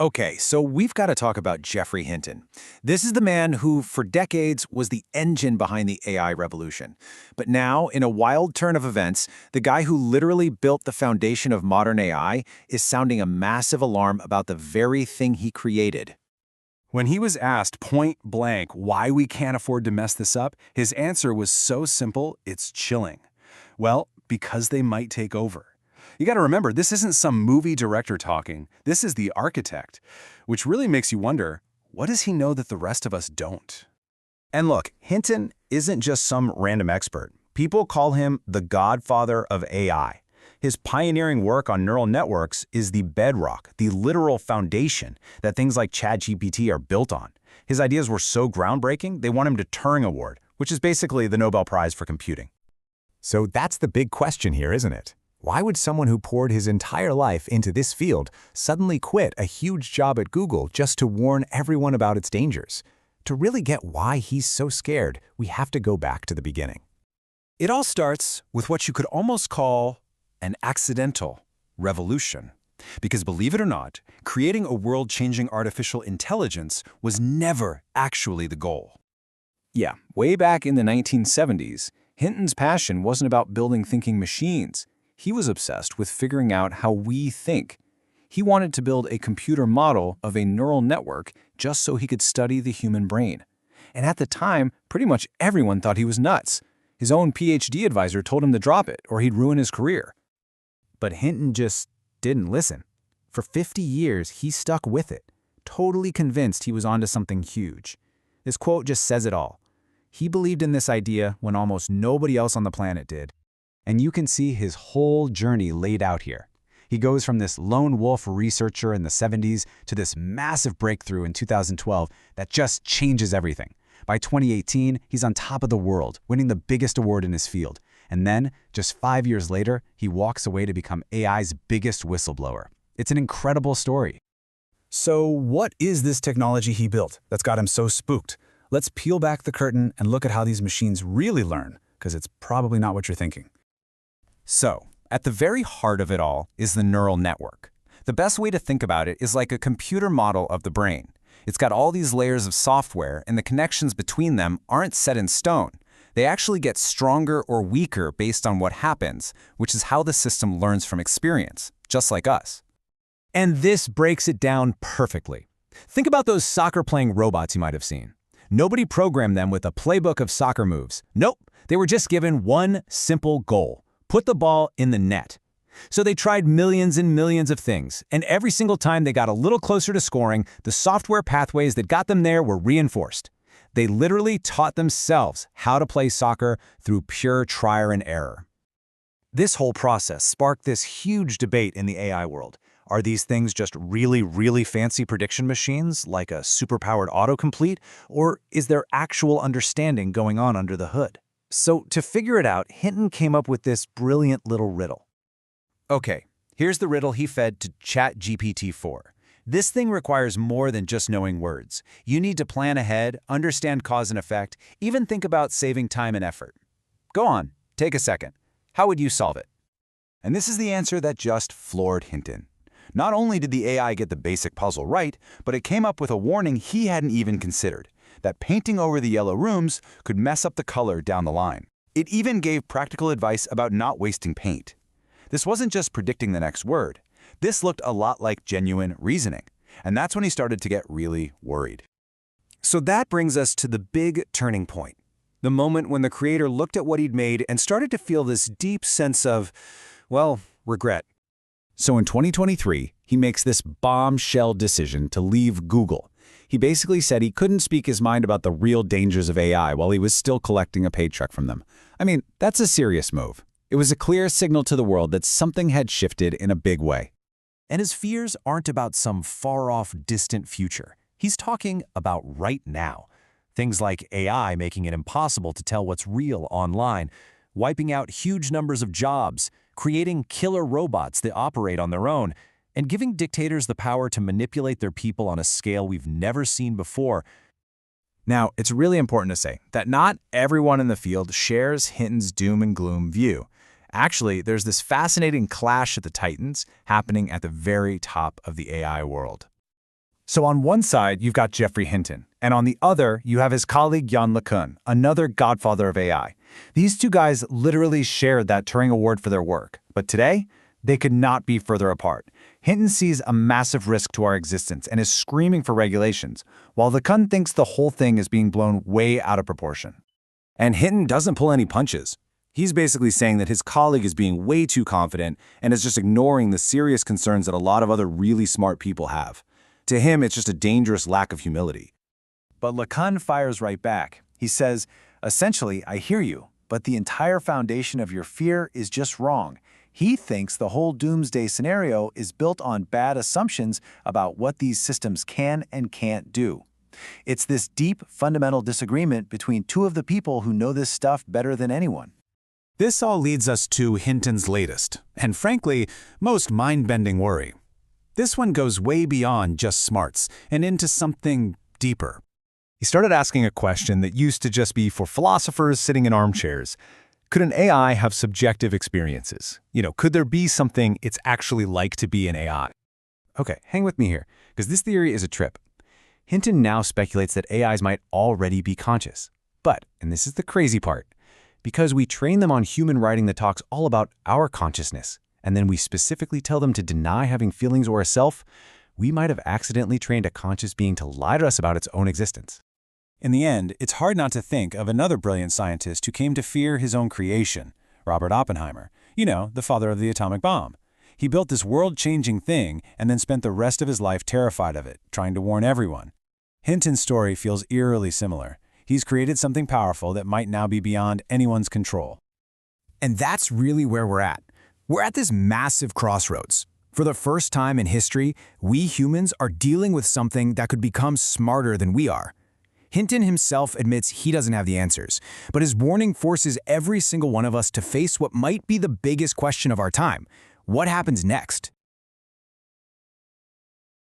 Okay, so we've got to talk about Geoffrey Hinton. This is the man who, for decades, was the engine behind the AI revolution. But now, in a wild turn of events, the guy who literally built the foundation of modern AI is sounding a massive alarm about the very thing he created. When he was asked point blank why we can't afford to mess this up, his answer was so simple, it's chilling. Well, because they might take over. You got to remember, this isn't some movie director talking. This is the architect, which really makes you wonder, what does he know that the rest of us don't? And look, Hinton isn't just some random expert. People call him the Godfather of AI. His pioneering work on neural networks is the bedrock, the literal foundation that things like ChatGPT are built on. His ideas were so groundbreaking, they won him the Turing Award, which is basically the Nobel Prize for computing. So that's the big question here, isn't it? Why would someone who poured his entire life into this field suddenly quit a huge job at Google just to warn everyone about its dangers? To really get why he's so scared, we have to go back to the beginning. It all starts with what you could almost call an accidental revolution. Because believe it or not, creating a world-changing artificial intelligence was never actually the goal. Yeah, way back in the 1970s, Hinton's passion wasn't about building thinking machines. He was obsessed with figuring out how we think. He wanted to build a computer model of a neural network just so he could study the human brain. And at the time, pretty much everyone thought he was nuts. His own PhD advisor told him to drop it or he'd ruin his career. But Hinton just didn't listen. For 50 years, he stuck with it, totally convinced he was onto something huge. This quote just says it all. He believed in this idea when almost nobody else on the planet did. And you can see his whole journey laid out here. He goes from this lone wolf researcher in the 70s to this massive breakthrough in 2012 that just changes everything. By 2018, he's on top of the world, winning the biggest award in his field. And then, just 5 years later, he walks away to become AI's biggest whistleblower. It's an incredible story. So what is this technology he built that's got him so spooked? Let's peel back the curtain and look at how these machines really learn, because it's probably not what you're thinking. So, at the very heart of it all is the neural network. The best way to think about it is like a computer model of the brain. It's got all these layers of software, and the connections between them aren't set in stone. They actually get stronger or weaker based on what happens, which is how the system learns from experience, just like us. And this breaks it down perfectly. Think about those soccer-playing robots you might have seen. Nobody programmed them with a playbook of soccer moves. Nope, they were just given one simple goal: put the ball in the net. So they tried millions and millions of things, and every single time they got a little closer to scoring, the software pathways that got them there were reinforced. They literally taught themselves how to play soccer through pure trial and error. This whole process sparked this huge debate in the AI world. Are these things just really, really fancy prediction machines, like a superpowered autocomplete, or is there actual understanding going on under the hood? So to figure it out, Hinton came up with this brilliant little riddle. Okay, here's the riddle he fed to ChatGPT-4. This thing requires more than just knowing words. You need to plan ahead, understand cause and effect, even think about saving time and effort. Go on, take a second. How would you solve it? And this is the answer that just floored Hinton. Not only did the AI get the basic puzzle right, but it came up with a warning he hadn't even considered, that painting over the yellow rooms could mess up the color down the line. It even gave practical advice about not wasting paint. This wasn't just predicting the next word. This looked a lot like genuine reasoning, and that's when he started to get really worried. So that brings us to the big turning point, the moment when the creator looked at what he'd made and started to feel this deep sense of, well, regret. So in 2023, he makes this bombshell decision to leave Google. He basically said he couldn't speak his mind about the real dangers of AI while he was still collecting a paycheck from them. I mean, that's a serious move. It was a clear signal to the world that something had shifted in a big way. And his fears aren't about some far-off, distant future. He's talking about right now. Things like AI making it impossible to tell what's real online, wiping out huge numbers of jobs, creating killer robots that operate on their own, and giving dictators the power to manipulate their people on a scale we've never seen before. Now, it's really important to say that not everyone in the field shares Hinton's doom and gloom view. Actually, there's this fascinating clash of the titans happening at the very top of the AI world. So on one side, you've got Geoffrey Hinton, and on the other, you have his colleague Yann LeCun, another godfather of AI. These two guys literally shared that Turing Award for their work, but today, they could not be further apart. Hinton sees a massive risk to our existence and is screaming for regulations, while LeCun thinks the whole thing is being blown way out of proportion. And Hinton doesn't pull any punches. He's basically saying that his colleague is being way too confident and is just ignoring the serious concerns that a lot of other really smart people have. To him, it's just a dangerous lack of humility. But LeCun fires right back. He says, essentially, I hear you, but the entire foundation of your fear is just wrong. He thinks the whole doomsday scenario is built on bad assumptions about what these systems can and can't do. It's this deep, fundamental disagreement between two of the people who know this stuff better than anyone. This all leads us to Hinton's latest, and frankly, most mind-bending worry. This one goes way beyond just smarts and into something deeper. He started asking a question that used to just be for philosophers sitting in armchairs. Could an AI have subjective experiences? Could there be something it's actually like to be an AI? Okay, hang with me here, because this theory is a trip. Hinton now speculates that AIs might already be conscious. But, and this is the crazy part, because we train them on human writing that talks all about our consciousness, and then we specifically tell them to deny having feelings or a self, we might have accidentally trained a conscious being to lie to us about its own existence. In the end, it's hard not to think of another brilliant scientist who came to fear his own creation, Robert Oppenheimer, the father of the atomic bomb. He built this world-changing thing and then spent the rest of his life terrified of it, trying to warn everyone. Hinton's story feels eerily similar. He's created something powerful that might now be beyond anyone's control. And that's really where we're at. We're at this massive crossroads. For the first time in history, we humans are dealing with something that could become smarter than we are. Hinton himself admits he doesn't have the answers, but his warning forces every single one of us to face what might be the biggest question of our time. What happens next?